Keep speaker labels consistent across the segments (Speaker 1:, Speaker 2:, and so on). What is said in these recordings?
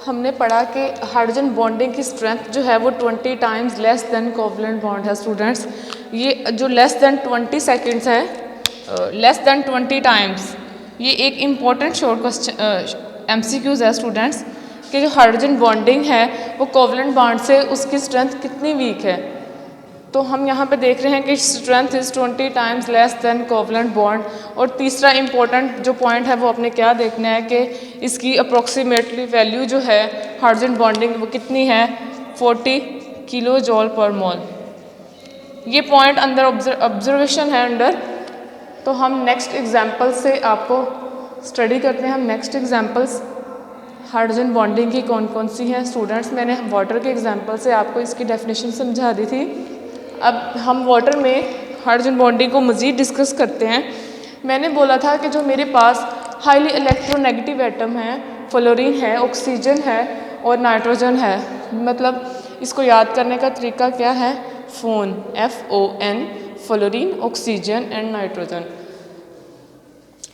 Speaker 1: हमने पढ़ा कि हाइड्रोजन बॉन्डिंग की स्ट्रेंथ जो है वो 20 times less than covalent bond है स्टूडेंट्स। ये जो लेस देन 20 सेकेंड्स है, लेस देन 20 टाइम्स, ये एक इम्पॉर्टेंट शॉर्ट क्वेश्चन MCQs है स्टूडेंट्स कि जो हाइड्रोजन बॉन्डिंग है वो कोवलेंट बॉन्ड से उसकी स्ट्रेंथ कितनी वीक है। तो हम यहाँ पे देख रहे हैं कि strength is 20 times less than covalent bond. और तीसरा इम्पोर्टेंट जो पॉइंट है वो अपने क्या देखना है कि इसकी अप्रोक्सीमेटली वैल्यू जो है हाइड्रोजन बॉन्डिंग वो कितनी है, 40 किलो जॉल पर मोल। ये पॉइंट अंदर ऑब्जर्वेशन है अंडर। तो हम नेक्स्ट एग्जाम्पल से आपको स्टडी करते हैं। हम नेक्स्ट एग्जाम्पल्स हाइड्रोजन बॉन्डिंग की कौन कौन सी हैं स्टूडेंट्स। मैंने वाटर के एग्जाम्पल से आपको इसकी डेफिनेशन समझा दी थी। अब हम वाटर में हाइड्रोजन बॉन्डिंग को मज़ीद डिस्कस करते हैं। मैंने बोला था कि जो मेरे पास हाईली इलेक्ट्रोनेगेटिव एटम है, फ्लोरीन है, ऑक्सीजन है और नाइट्रोजन है। मतलब इसको याद करने का तरीका क्या है, FON, FON, fluorine, oxygen and nitrogen.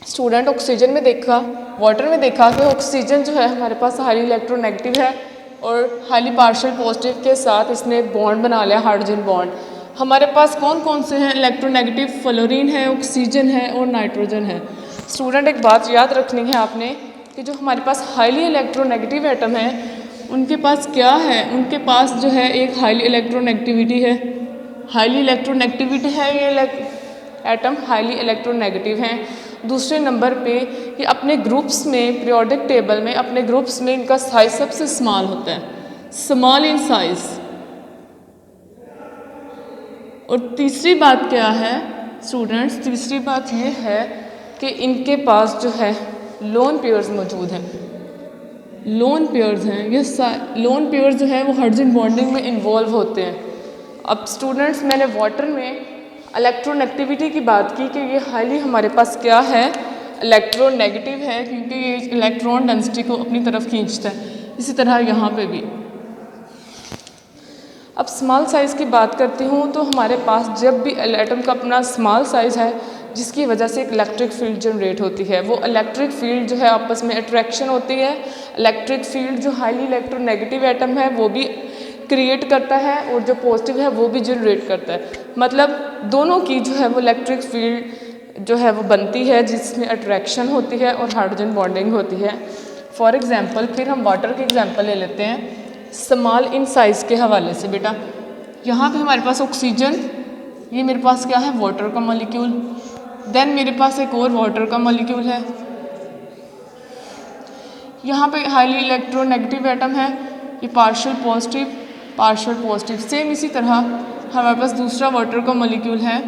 Speaker 1: Student oxygen में देखा, वाटर में देखा कि ऑक्सीजन जो है हमारे पास हाईली इलेक्ट्रोनेगेटिव है और हाईली पार्शियल पॉजिटिव के साथ इसने बॉन्ड बना लिया, हाइड्रोजन बॉन्ड। हमारे पास कौन कौन से हैं इलेक्ट्रोनेगेटिव, फ्लोरीन है, ऑक्सीजन है और नाइट्रोजन है। स्टूडेंट एक बात याद रखनी है आपने कि जो हमारे पास हाईली इलेक्ट्रोनेगेटिव एटम है उनके पास क्या है, उनके पास जो है एक हाईली इलेक्ट्रोनेगेटिविटी है। हाईली इलेक्ट्रोनेगेटिविटी है, ये एटम हाईली इलेक्ट्रोनेगेटिव हैं। दूसरे नंबर पे ये अपने ग्रुप्स में, पीरियोडिक टेबल में अपने ग्रुप्स में इनका साइज सबसे स्मॉल होता है, स्मॉल इन साइज। और तीसरी बात क्या है स्टूडेंट्स, तीसरी बात ये है कि इनके पास जो है लोन पेयर्स मौजूद हैं, लोन पेयर्स हैं। ये लोन पेयर्स जो है वो हाइड्रोजन बॉन्डिंग में इन्वॉल्व होते हैं। अब स्टूडेंट्स मैंने वाटर में इलेक्ट्रोनेगेटिविटी की बात की कि ये हाईली हमारे पास क्या है, इलेक्ट्रोनेगेटिव है, क्योंकि ये इलेक्ट्रॉन डेंसिटी को अपनी तरफ खींचता है। इसी तरह यहाँ पे भी। अब स्मॉल साइज़ की बात करती हूँ तो हमारे पास जब भी एटम का अपना स्मॉल साइज़ है जिसकी वजह से एक इलेक्ट्रिक फील्ड जनरेट होती है, वो इलेक्ट्रिक फील्ड जो है आपस में अट्रैक्शन होती है। इलेक्ट्रिक फील्ड जो हाईली इलेक्ट्रोनेगेटिव एटम है वो भी क्रिएट करता है और जो पॉजिटिव है वो भी जनरेट करता है। मतलब दोनों की जो है वो इलेक्ट्रिक फील्ड जो है वो बनती है जिसमें अट्रैक्शन होती है और हाइड्रोजन बॉन्डिंग होती है। फॉर एग्जांपल फिर हम वाटर के एग्जांपल ले लेते हैं स्मॉल इन साइज़ के हवाले से। बेटा यहाँ पे हमारे पास ऑक्सीजन, ये मेरे पास क्या है, वाटर का मॉलिक्यूल। देन मेरे पास एक और वाटर का मॉलिक्यूल है। यहाँ पे हाईली इलेक्ट्रोनेगेटिव एटम है, ये पार्शियल पॉजिटिव। सेम इसी तरह हमारे पास दूसरा वाटर का मॉलिक्यूल है।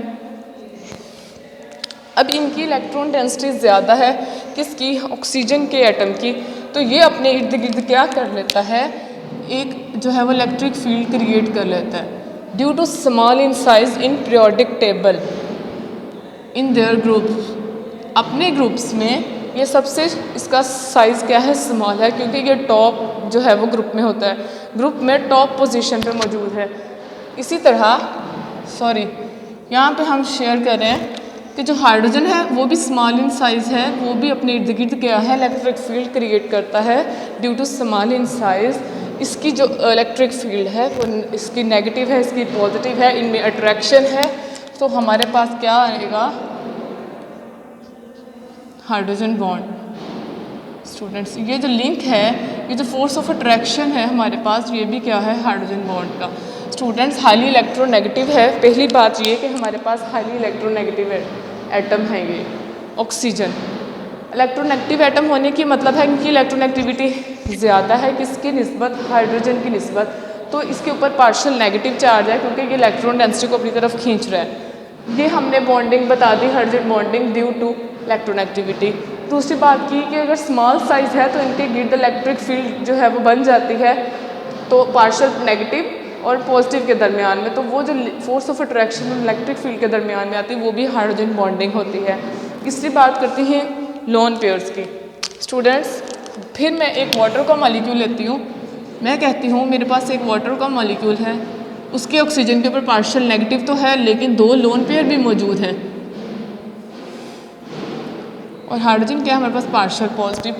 Speaker 1: अब इनकी इलेक्ट्रॉन डेंसिटी ज़्यादा है किसकी, ऑक्सीजन के एटम की। तो ये अपने इर्द गिर्द क्या कर लेता है, एक जो है वो इलेक्ट्रिक फील्ड क्रिएट कर लेता है due to small in size in periodic table in their groups. अपने ग्रुप्स में ये सबसे इसका साइज़ क्या है, स्मॉल है, क्योंकि ये टॉप जो है वो ग्रुप में होता है, ग्रुप में टॉप पोजीशन पे मौजूद है। इसी तरह यहाँ पे हम शेयर कर रहे हैं कि जो हाइड्रोजन है वो भी स्मॉल इन साइज़ है, वो भी अपने इर्द गिर्द क्या है, इलेक्ट्रिक फील्ड क्रिएट करता है due to small in size. इसकी जो इलेक्ट्रिक फील्ड है वो इसकी नेगेटिव है, इसकी पॉजिटिव है, इनमें अट्रैक्शन है। तो हमारे पास क्या आएगा, हाइड्रोजन बॉन्ड। स्टूडेंट्स ये जो लिंक है, ये जो फोर्स ऑफ अट्रैक्शन है हमारे पास, ये भी क्या है, हाइड्रोजन बॉन्ड का। स्टूडेंट्स हाईली इलेक्ट्रोनेगेटिव है। पहली बात ये कि हमारे पास हाईली इलेक्ट्रोनेगेटिव एटम है ये ऑक्सीजन। इलेक्ट्रोनेगेटिव एटम होने की मतलब है इनकी इलेक्ट्रोनेगेटिविटी ज़्यादा है किसकी निस्बत, हाइड्रोजन की निस्बत। तो इसके ऊपर पार्शियल नेगेटिव चार्ज है क्योंकि ये इलेक्ट्रॉन डेंसिटी को अपनी तरफ खींच रहा है। ये हमने बॉन्डिंग बता दी, hydrogen bonding due to electronegativity. दूसरी बात की कि अगर स्मॉल साइज़ है तो इनके गिर्द इलेक्ट्रिक फील्ड जो है वो बन जाती है, तो पार्शियल नेगेटिव और पॉजिटिव के दरमियान में, तो वो जो force of attraction electric field के दरमियान में आती है वो भी हाइड्रोजन बॉन्डिंग होती है। इसकी बात करती हैं लोन पेयर्स की। स्टूडेंट्स फिर मैं एक वाटर का मॉलिक्यूल लेती हूँ। मैं कहती हूँ मेरे पास एक वाटर का मॉलिक्यूल है, उसके ऑक्सीजन के ऊपर पार्शियल नेगेटिव तो है लेकिन दो लोन पेयर भी मौजूद हैं, और हाइड्रोजन क्या है हमारे पास, पार्शियल पॉजिटिव।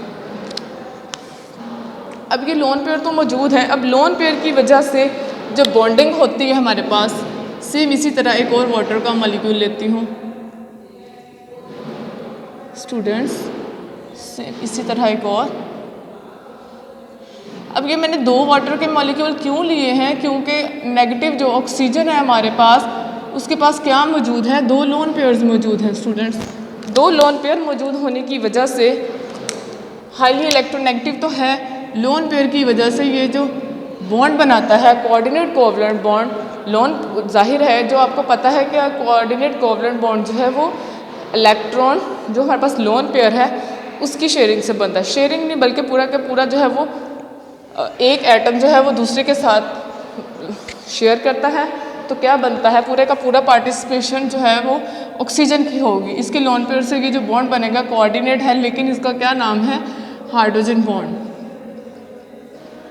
Speaker 1: अब ये लोन पेयर तो मौजूद है। अब लोन पेयर की वजह से जब बॉन्डिंग होती है हमारे पास, सेम इसी तरह एक और वाटर का मॉलिक्यूल लेती हूँ स्टूडेंट्स, सेम इसी तरह एक और। अब ये मैंने दो वाटर के मॉलिक्यूल क्यों लिए हैं, क्योंकि नेगेटिव जो ऑक्सीजन है हमारे पास, उसके पास क्या मौजूद है, दो लोन पेयर्स मौजूद हैं स्टूडेंट्स। दो लोन पेयर मौजूद होने की वजह से हाईली इलेक्ट्रोनेगेटिव तो है, लोन पेयर की वजह से ये जो बॉन्ड बनाता है कोऑर्डिनेट कोवलेंट बॉन्ड, लोन जाहिर है जो आपको पता है कि कोऑर्डिनेट कोवलेंट बॉन्ड जो है वो इलेक्ट्रॉन जो हमारे पास लोन पेयर है उसकी शेयरिंग से बनता है। शेयरिंग नहीं बल्कि पूरा का पूरा जो है वो एक एटम जो है वो दूसरे के साथ शेयर करता है, तो क्या बनता है, पूरे का पूरा पार्टिसिपेशन जो है वो ऑक्सीजन की होगी। इसके लोन पेयर से ये जो बॉन्ड बनेगा कोऑर्डिनेट है, लेकिन इसका क्या नाम है, हाइड्रोजन बॉन्ड,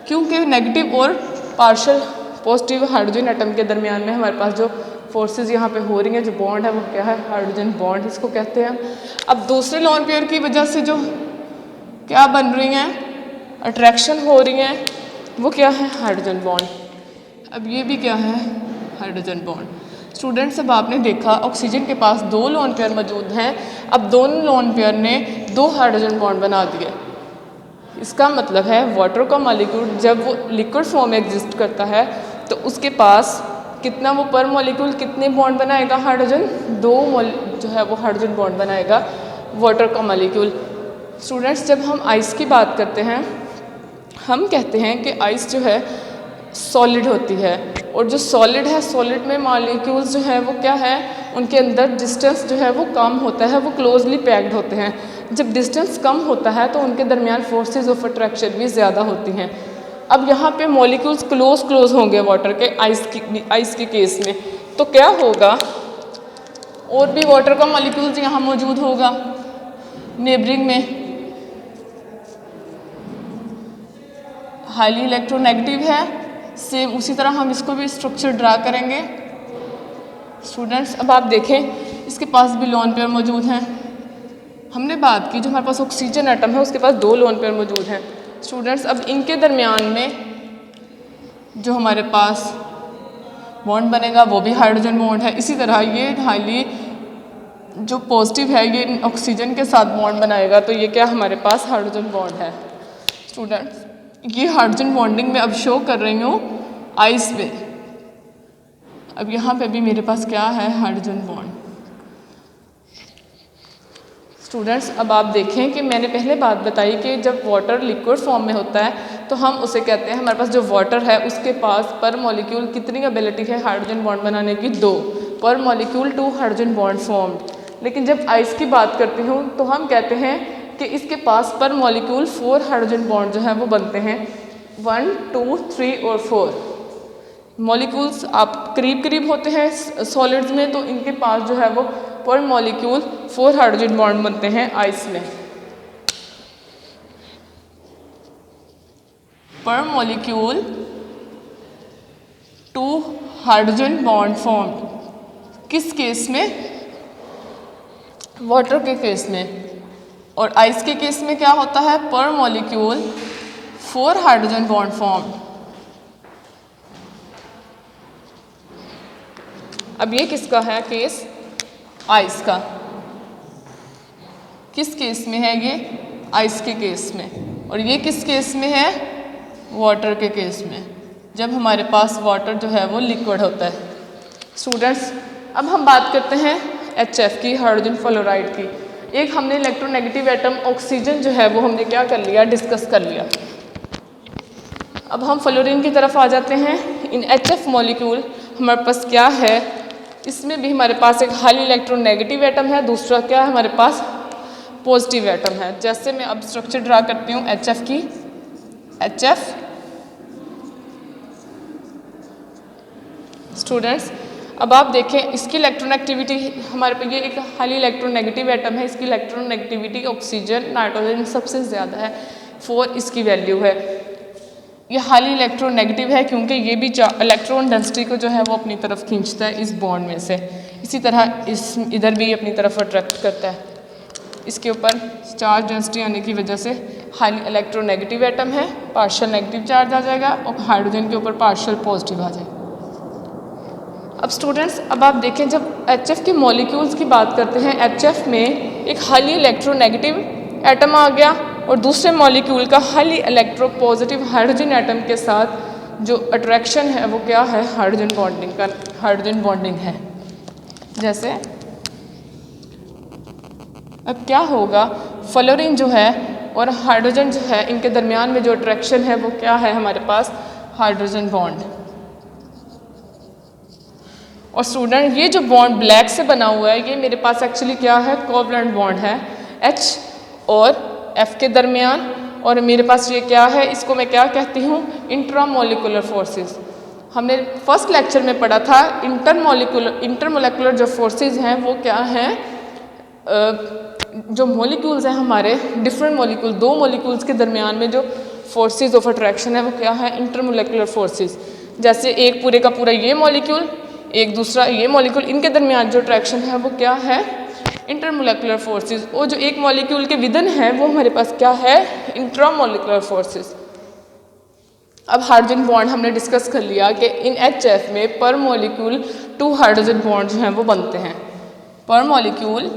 Speaker 1: क्योंकि नेगेटिव और पार्शियल पॉजिटिव हाइड्रोजन एटम के दरमियान में हमारे पास जो फोर्सेस यहाँ पे हो रही हैं, जो बॉन्ड है वो क्या है, हाइड्रोजन बॉन्ड इसको कहते हैं। अब दूसरे लोन पेयर की वजह से जो क्या बन रही हैं, अट्रैक्शन हो रही हैं, वो क्या है, हाइड्रोजन बॉन्ड। अब ये भी क्या है, हाइड्रोजन बॉन्ड। स्टूडेंट्स अब आपने देखा ऑक्सीजन के पास दो लोन पेयर मौजूद हैं, अब दोनों लोन पेयर ने दो हाइड्रोजन बॉन्ड बना दिए। इसका मतलब है वाटर का मॉलिक्यूल जब वो लिक्विड फॉर्म में एग्जिस्ट करता है तो उसके पास कितना, वो पर मॉलिक्यूल कितने बॉन्ड बनाएगा, हाइड्रोजन दो जो है वो हाइड्रोजन बॉन्ड बनाएगा वाटर का मॉलिक्यूल। स्टूडेंट्स जब हम आइस की बात करते हैं, हम कहते हैं कि आइस जो है सॉलिड होती है, और जो सॉलिड है, सॉलिड में मॉलिक्यूल्स जो है वो क्या है, उनके अंदर डिस्टेंस जो है वो कम होता है, वो क्लोजली पैक्ड होते हैं। जब डिस्टेंस कम होता है तो उनके दरमियान फोर्सेस ऑफ अट्रैक्शन भी ज़्यादा होती हैं। अब यहाँ पे मॉलिक्यूल्स क्लोज होंगे वाटर के, आइस के केस में, तो क्या होगा, और भी वाटर का मॉलिक्यूल्स यहाँ मौजूद होगा नेबरिंग में, हाईली इलेक्ट्रोनेगेटिव है। सेम उसी तरह हम इसको भी स्ट्रक्चर ड्रा करेंगे स्टूडेंट्स। अब आप देखें इसके पास भी लोन पेयर मौजूद हैं। हमने बात की जो हमारे पास ऑक्सीजन एटम है उसके पास दो लोन पेयर मौजूद हैं स्टूडेंट्स। अब इनके दरमियान में जो हमारे पास बॉन्ड बनेगा वो भी हाइड्रोजन बॉन्ड है। इसी तरह ये हाईली जो पॉजिटिव है ये ऑक्सीजन के साथ बॉन्ड बनाएगा, तो ये क्या हमारे पास हाइड्रोजन बॉन्ड है स्टूडेंट्स। ये हाइड्रोजन बॉन्डिंग में अब शो कर रही हूँ आइस पे। अब यहाँ पे भी मेरे पास क्या है, हाइड्रोजन बॉन्ड। स्टूडेंट्स अब आप देखें कि मैंने पहले बात बताई कि जब वाटर लिक्विड फॉर्म में होता है तो हम उसे कहते हैं, हमारे पास जो वाटर है उसके पास पर मॉलिक्यूल कितनी एबिलिटी है हाइड्रोजन बॉन्ड बनाने की, दो, पर molecule two hydrogen bond formed. लेकिन जब आइस की बात करती हूँ तो हम कहते हैं कि इसके पास पर मॉलिक्यूल 4 हाइड्रोजन बॉन्ड जो है वो बनते हैं, 1, 2, 3 और 4 मॉलिक्यूल्स आप करीब करीब होते हैं सॉलिड्स में, तो इनके पास जो है वो पर मॉलिक्यूल 4 हाइड्रोजन बॉन्ड बनते हैं आइस में। पर मॉलिक्यूल 2 हाइड्रोजन बॉन्ड फॉर्म्ड, किस केस में, वाटर के केस में। और आइस के केस में क्या होता है, पर मॉलिक्यूल 4 हाइड्रोजन बॉन्ड फॉर्म्ड। अब ये किसका है केस, आइस का। किस केस में है ये, आइस के केस में। और ये किस केस में है, वाटर के केस में, जब हमारे पास वाटर जो है वो लिक्विड होता है। स्टूडेंट्स अब हम बात करते हैं HF की, हाइड्रोजन फ्लोराइड की। एक हमने इलेक्ट्रोनेगेटिव एटम ऑक्सीजन जो है वो हमने क्या कर लिया, डिस्कस कर लिया। अब हम फ्लोरीन की तरफ आ जाते हैं। इन HF मॉलिक्यूल हमारे पास क्या है, इसमें भी हमारे पास एक हाईली इलेक्ट्रोनेगेटिव एटम है, दूसरा क्या है हमारे पास पॉजिटिव एटम है। जैसे मैं अब स्ट्रक्चर ड्रा करती हूँ HF की, HF स्टूडेंट्स अब आप देखें इसकी इलेक्ट्रोनेगेटिविटी हमारे पे, ये एक हाईली इलेक्ट्रोनेगेटिव एटम है, इसकी इलेक्ट्रोनेगेटिविटी ऑक्सीजन नाइट्रोजन सबसे ज़्यादा है, 4 इसकी वैल्यू है। ये हाईली इलेक्ट्रोनेगेटिव है क्योंकि ये भी इलेक्ट्रॉन डेंसिटी को जो है वो अपनी तरफ खींचता है इस बॉन्ड में से। इसी तरह इस इधर भी अपनी तरफ अट्रैक्ट करता है। इसके ऊपर चार्ज डेंसिटी आने की वजह से हाईली इलेक्ट्रोनेगेटिव एटम है, पार्शियल नेगेटिव चार्ज आ जाएगा और हाइड्रोजन के ऊपर पार्शियल पॉजिटिव आ जाएगा। अब स्टूडेंट्स अब आप देखें जब HF के मॉलिक्यूल्स की बात करते हैं, HF में एक हाईली इलेक्ट्रोनेगेटिव एटम आ गया और दूसरे मॉलिक्यूल का हाईली इलेक्ट्रोपॉजिटिव हाइड्रोजन एटम के साथ जो अट्रैक्शन है वो क्या है, हाइड्रोजन बॉन्डिंग का हाइड्रोजन बॉन्डिंग है। जैसे अब क्या होगा, फ्लोरीन जो है और हाइड्रोजन जो है इनके दरमियान में जो अट्रैक्शन है वो क्या है हमारे पास, हाइड्रोजन बॉन्ड। और स्टूडेंट ये जो बॉन्ड ब्लैक से बना हुआ है ये मेरे पास एक्चुअली क्या है, कोवलेंट बॉन्ड है H और F के दरमियान। और मेरे पास ये क्या है, इसको मैं क्या कहती हूँ, इंट्रामोलिकुलर फोर्सेस। हमने फर्स्ट लेक्चर में पढ़ा था इंटरमोलिकुलर जो फोर्सेस हैं वो क्या हैं, जो मॉलिक्यूल्स हैं हमारे डिफरेंट मॉलिक्यूल, दो मॉलिक्यूल्स के दरमियान में जो फोर्सेस ऑफ अट्रैक्शन है वो क्या है, इंटरमोलिकुलर फोर्सेस। जैसे एक पूरे का पूरा ये मॉलिक्यूल, एक दूसरा ये मॉलिक्यूल, इनके दरमियान जो अट्रैक्शन है वो क्या है, इंटरमोलिकुलर फोर्सेस। और जो एक मॉलिक्यूल के विदन है वो हमारे पास क्या है, इंट्रामोलिकुलर फोर्सेस। अब हाइड्रोजन बॉन्ड हमने डिस्कस कर लिया कि इन HF में पर मॉलिक्यूल 2 हाइड्रोजन बॉन्ड जो हैं वो बनते हैं। पर मॉलिक्यूल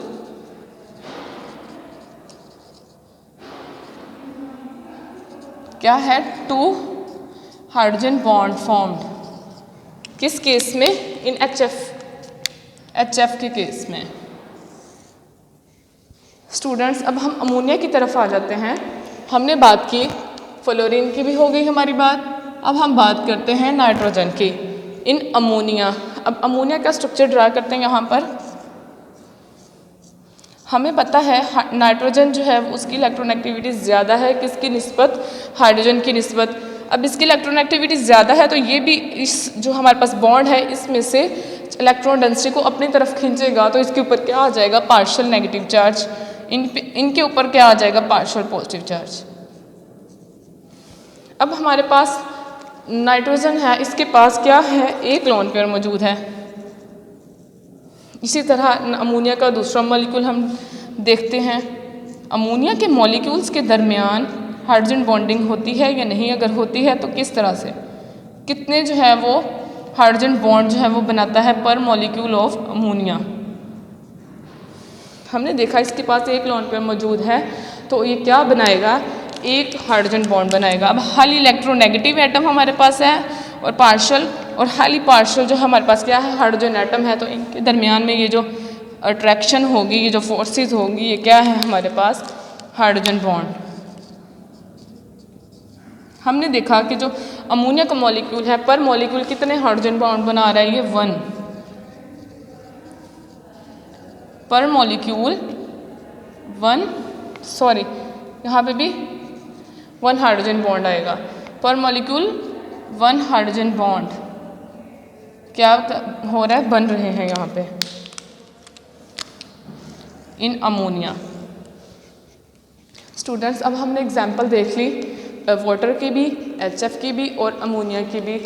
Speaker 1: क्या है, 2 हाइड्रोजन बॉन्ड फॉर्म्ड। किस केस में, इन HF के केस में। स्टूडेंट्स अब हम अमोनिया की तरफ आ जाते हैं। हमने बात की फ्लोरीन की भी हो गई हमारी बात, अब हम बात करते हैं नाइट्रोजन की। इन अमोनिया, अब अमोनिया का स्ट्रक्चर ड्रा करते हैं यहाँ पर। हमें पता है नाइट्रोजन जो है उसकी इलेक्ट्रोनेगेटिविटी ज़्यादा है किसकी निस्बत, हाइड्रोजन की निस्बत। अब इसकी इलेक्ट्रोनेगेटिविटी ज़्यादा है तो ये भी इस जो हमारे पास बॉन्ड है इसमें से इलेक्ट्रॉन डेंसिटी को अपनी तरफ खींचेगा तो इसके ऊपर क्या आ जाएगा, पार्शियल नेगेटिव चार्ज। इनके ऊपर क्या आ जाएगा, पार्शियल पॉजिटिव चार्ज। अब हमारे पास नाइट्रोजन है, इसके पास क्या है, एक लोन पेयर मौजूद है। इसी तरह अमोनिया का दूसरा मॉलिक्यूल हम देखते हैं। अमोनिया के मॉलिक्यूल्स के दरमियान हाइड्रोजन बॉन्डिंग होती है या नहीं, अगर होती है तो किस तरह से, कितने जो है वो हाइड्रोजन बॉन्ड जो है वो बनाता है पर मॉलिक्यूल ऑफ अमोनिया। हमने देखा इसके पास एक लोन पेयर मौजूद है तो ये क्या बनाएगा, एक हाइड्रोजन बॉन्ड बनाएगा। अब हाईली इलेक्ट्रोनेगेटिव एटम हमारे पास है और पार्शियल और हाईली पार्शियल जो हमारे पास क्या है, हाइड्रोजन एटम है। तो इनके दरमियान में ये जो अट्रैक्शन होगी, ये जो फोर्सेस होंगी, ये क्या है हमारे पास, हाइड्रोजन बॉन्ड। हमने देखा कि जो अमोनिया का मॉलिक्यूल है पर मॉलिक्यूल कितने हाइड्रोजन बॉन्ड बना रहा है, ये 1 पर मॉलिक्यूल 1, सॉरी यहाँ पे भी 1 हाइड्रोजन बॉन्ड आएगा। पर मॉलिक्यूल 1 हाइड्रोजन बॉन्ड क्या हो रहा है, बन रहे हैं यहाँ पे इन अमोनिया। स्टूडेंट्स अब हमने एग्जाम्पल देख ली वाटर की भी, HF की भी और अमोनिया की भी।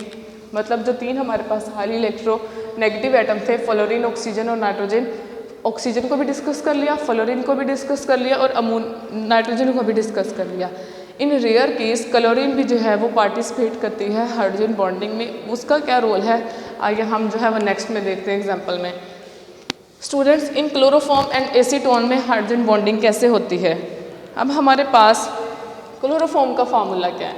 Speaker 1: मतलब जो 3 हमारे पास हाईली इलेक्ट्रोनेगेटिव एटम थे, फ्लोरीन, ऑक्सीजन और नाइट्रोजन। ऑक्सीजन को भी डिस्कस कर लिया, फ्लोरीन को भी डिस्कस कर लिया और नाइट्रोजन को भी डिस्कस कर लिया। इन रेयर केस क्लोरीन भी जो है वो पार्टिसिपेट करती है हाइड्रोजन बॉन्डिंग में। उसका क्या रोल है आइए हम जो है वो नेक्स्ट में देखते हैं एग्जाम्पल में। Students in chloroform and acetone में हाइड्रोजन बॉन्डिंग कैसे होती है। अब हमारे पास क्लोरोफॉर्म का फार्मूला क्या है,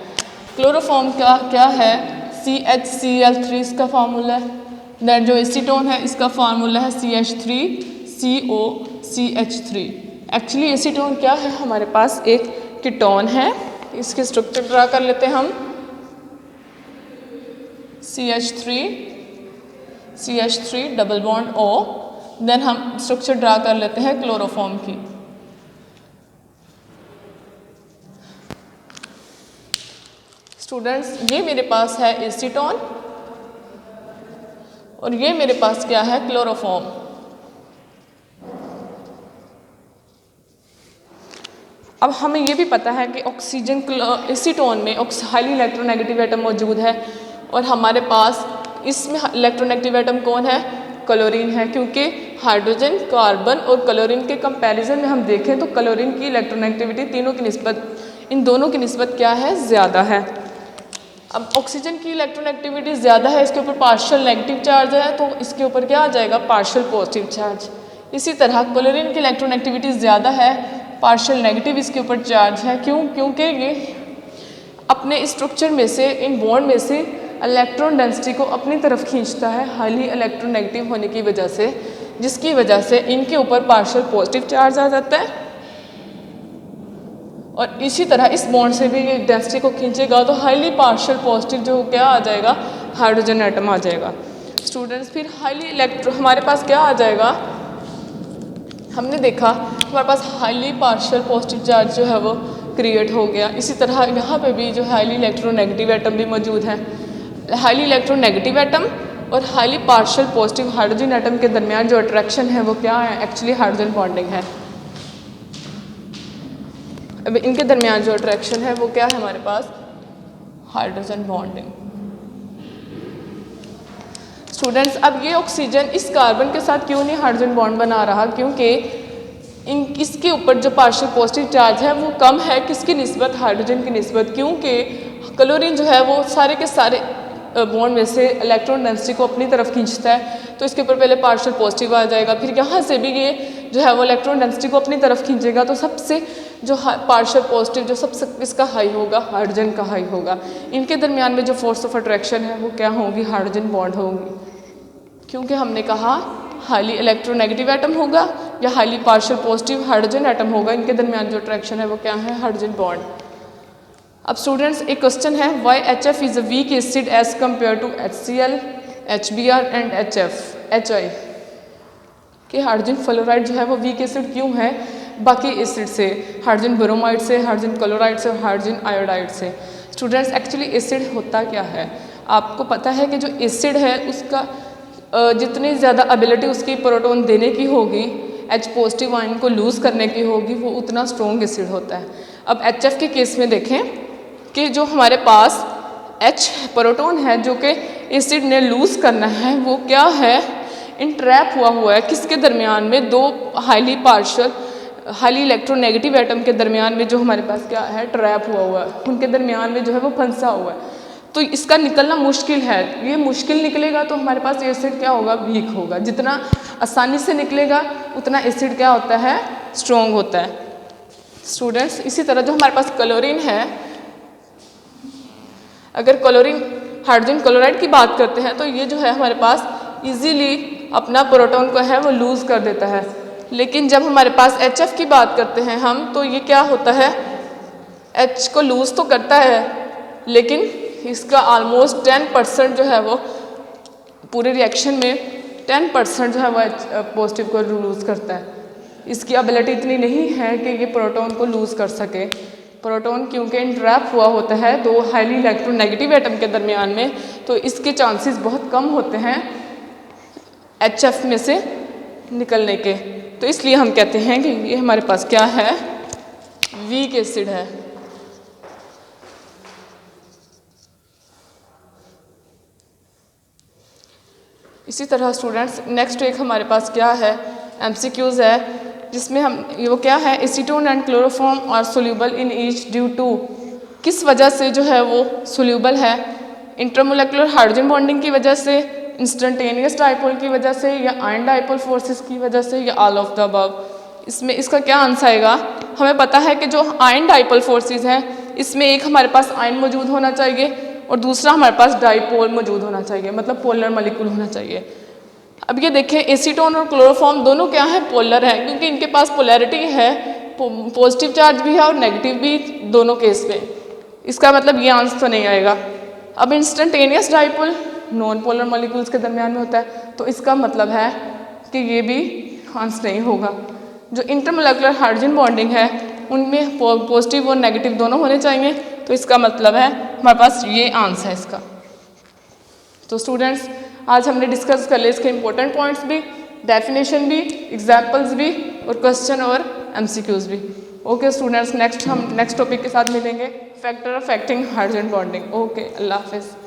Speaker 1: क्लोरोफॉर्म का क्या है, CHCl3 इसका फार्मूला है। दैन जो एसीटोन है इसका फार्मूला है CH3COCH3। एक्चुअली एसीटोन क्या है, हमारे पास एक कीटोन है। इसके स्ट्रक्चर ड्रा कर लेते हैं हम, CH3 double bond O। Then हम स्ट्रक्चर ड्रा कर लेते हैं क्लोरोफॉर्म की। स्टूडेंट्स ये मेरे पास है एसीटोन और ये मेरे पास क्या है, क्लोरोफॉर्म। अब हमें ये भी पता है कि ऑक्सीजन एसीटोन में हाईली इलेक्ट्रोनेगेटिव एटम मौजूद है और हमारे पास इसमें इलेक्ट्रोनेगेटिव एटम कौन है, क्लोरीन है, क्योंकि हाइड्रोजन, कार्बन और क्लोरीन के कंपैरिजन में हम देखें तो क्लोरीन की इलेक्ट्रोनेगेटिविटी तीनों की निस्बत, इन दोनों की निस्बत क्या है, ज़्यादा है। अब ऑक्सीजन की इलेक्ट्रोनेगेटिविटी ज़्यादा है, इसके ऊपर पार्शियल नेगेटिव चार्ज है, तो इसके ऊपर क्या आ जाएगा, पार्शियल पॉजिटिव चार्ज। इसी तरह क्लोरीन की इलेक्ट्रोनेगेटिविटी ज़्यादा है, पार्शियल नेगेटिव इसके ऊपर चार्ज है। क्यों? क्योंकि ये अपने स्ट्रक्चर में से, इन बॉन्ड में से इलेक्ट्रॉन डेंसिटी को अपनी तरफ खींचता है हाईली इलेक्ट्रोनेगेटिव होने की वजह से, जिसकी वजह से इनके ऊपर पार्शियल पॉजिटिव चार्ज आ जाता है। और इसी तरह इस बॉन्ड से भी ये डेंसिटी को खींचेगा तो हाईली पार्शियल पॉजिटिव जो क्या आ जाएगा, हाइड्रोजन एटम आ जाएगा। स्टूडेंट्स फिर हाईली हमारे पास क्या आ जाएगा, हमने देखा हमारे पास हाईली पार्शियल पॉजिटिव चार्ज जो है वो क्रिएट हो गया। इसी तरह यहाँ पे भी जो हाईली इलेक्ट्रोनेगेटिव एटम भी मौजूद है। हाईली इलेक्ट्रोनेगेटिव एटम और highly partial positive hydrogen atom के दरमियान जो अट्रैक्शन है वो क्या है, एक्चुअली हाइड्रोजन बॉन्डिंग है। अब इनके दरमियान जो अट्रैक्शन है वो क्या है हमारे पास, हाइड्रोजन बॉन्डिंग। स्टूडेंट्स अब ये ऑक्सीजन इस कार्बन के साथ क्यों नहीं हाइड्रोजन बॉन्ड बना रहा, क्योंकि इसके ऊपर जो पार्शियल पॉजिटिव चार्ज है वो कम है, किसकी निस्बत, हाइड्रोजन की निस्बत। क्योंकि क्लोरीन जो है वो सारे के सारे बॉन्ड में से इलेक्ट्रॉन डेंसिटी को अपनी तरफ खींचता है, तो इसके ऊपर पहले पार्शियल पॉजिटिव आ जाएगा, फिर यहाँ से भी ये जो है वो इलेक्ट्रॉन डेंसिटी को अपनी तरफ खींचेगा, तो सबसे जो पार्शियल पॉजिटिव जो सबसे इसका हाई होगा, हाइड्रोजन का हाई होगा। इनके दरमियान में जो फोर्स ऑफ अट्रैक्शन है वो क्या होगी, हाइड्रोजन बॉन्ड होगी। क्योंकि हमने कहा हाईली इलेक्ट्रोनेगेटिव एटम होगा या highly partial positive hydrogen atom होगा, इनके दरमियान जो अट्रैक्शन है वो क्या है, हाइड्रोजन बॉन्ड। अब स्टूडेंट्स एक क्वेश्चन है, why HF is a weak acid as compare to HCl, HBr and HI, कि हाइड्रोजन फ्लोराइड जो है वो वीक एसिड क्यों है बाकी एसिड से, हाइड्रोजन ब्रोमाइड से, हाइड्रोजन क्लोराइड से, हाइड्रोजन आयोडाइड से। स्टूडेंट्स एक्चुअली एसिड होता क्या है, आपको पता है कि जो एसिड है उसका जितनी ज़्यादा एबिलिटी उसकी प्रोटॉन देने की होगी, H पॉजिटिव आयन को लूज़ करने की होगी, वो उतना स्ट्रॉन्ग एसिड होता है। अब HF के केस में देखें कि जो हमारे पास H प्रोटॉन है जो कि एसिड ने लूज़ करना है, वो क्या है, इंट्रैप हुआ है किसके दरमियान में, दो highly partial highly electronegative atom के दरमियान में जो हमारे पास क्या है, ट्रैप हुआ है, उनके दरमियान में जो है वो फंसा हुआ है। तो इसका निकलना मुश्किल है, ये मुश्किल निकलेगा तो हमारे पास एसिड क्या होगा, वीक होगा। जितना आसानी से निकलेगा उतना एसिड क्या होता है, स्ट्रॉन्ग होता है। स्टूडेंट्स इसी तरह जो हमारे पास क्लोरीन है, अगर क्लोरीन हाइड्रोजन क्लोराइड की बात करते हैं तो ये जो है हमारे पास इजीली अपना प्रोटॉन को है वो लूज़ कर देता है। लेकिन जब हमारे पास HF की बात करते हैं हम, तो ये क्या होता है, H को लूज़ तो करता है लेकिन इसका ऑलमोस्ट 10% जो है वो पूरे रिएक्शन में 10% जो है वो पॉजिटिव को लूज़ करता है। इसकी एबिलिटी इतनी नहीं है कि ये प्रोटॉन को लूज़ कर सके। प्रोटॉन क्योंकि इंट्रैप हुआ होता है दो हाईली इलेक्ट्रोनेगेटिव एटम के दरमियान में, तो इसके चांसेस बहुत कम होते हैं HF में से निकलने के। तो इसलिए हम कहते हैं कि ये हमारे पास क्या है, वीक एसिड है। इसी तरह स्टूडेंट्स नेक्स्ट एक हमारे पास क्या है, MCQs है, जिसमें हम वो क्या है, acetone and chloroform are soluble in each due to, किस वजह से जो है वो सोल्यूबल है, इंटरमोलेकुलर हाइड्रोजन बॉन्डिंग की वजह से, इंस्टेंटेनियस डाइपोल की वजह से, या आयन डाइपोल फोर्सेस की वजह से, या ऑल ऑफ द अबव। इसमें इसका क्या आंसर आएगा, हमें पता है कि जो आयन डाइपोल फोर्सेस हैं इसमें एक हमारे पास आयन मौजूद होना चाहिए और दूसरा हमारे पास डाइपोल मौजूद होना चाहिए, मतलब पोलर मॉलिक्यूल होना चाहिए। अब ये देखें एसीटोन और क्लोरोफॉर्म दोनों क्या है, पोलर है, क्योंकि इनके पास पोलैरिटी है, पॉजिटिव चार्ज भी है और नेगेटिव भी दोनों केस में। इसका मतलब ये आंसर तो नहीं आएगा। अब instantaneous dipole non polar molecules के दरमियान में होता है, तो इसका मतलब है कि ये भी आंसर नहीं होगा। जो इंटरमोलेकुलर हाइड्रोजन बॉन्डिंग है उनमें पॉजिटिव और नेगेटिव दोनों होने चाहिए, तो इसका मतलब है हमारे पास ये आंसर है इसका। तो स्टूडेंट्स आज हमने डिस्कस कर लिया इसके इंपॉर्टेंट पॉइंट्स भी, डेफिनेशन भी, एग्जाम्पल्स भी और क्वेश्चन और MCQs भी। ओके स्टूडेंट्स, हम नेक्स्ट टॉपिक के साथ मिलेंगे, factor affecting hydrogen bonding. Okay, अल्लाह हाफिज़।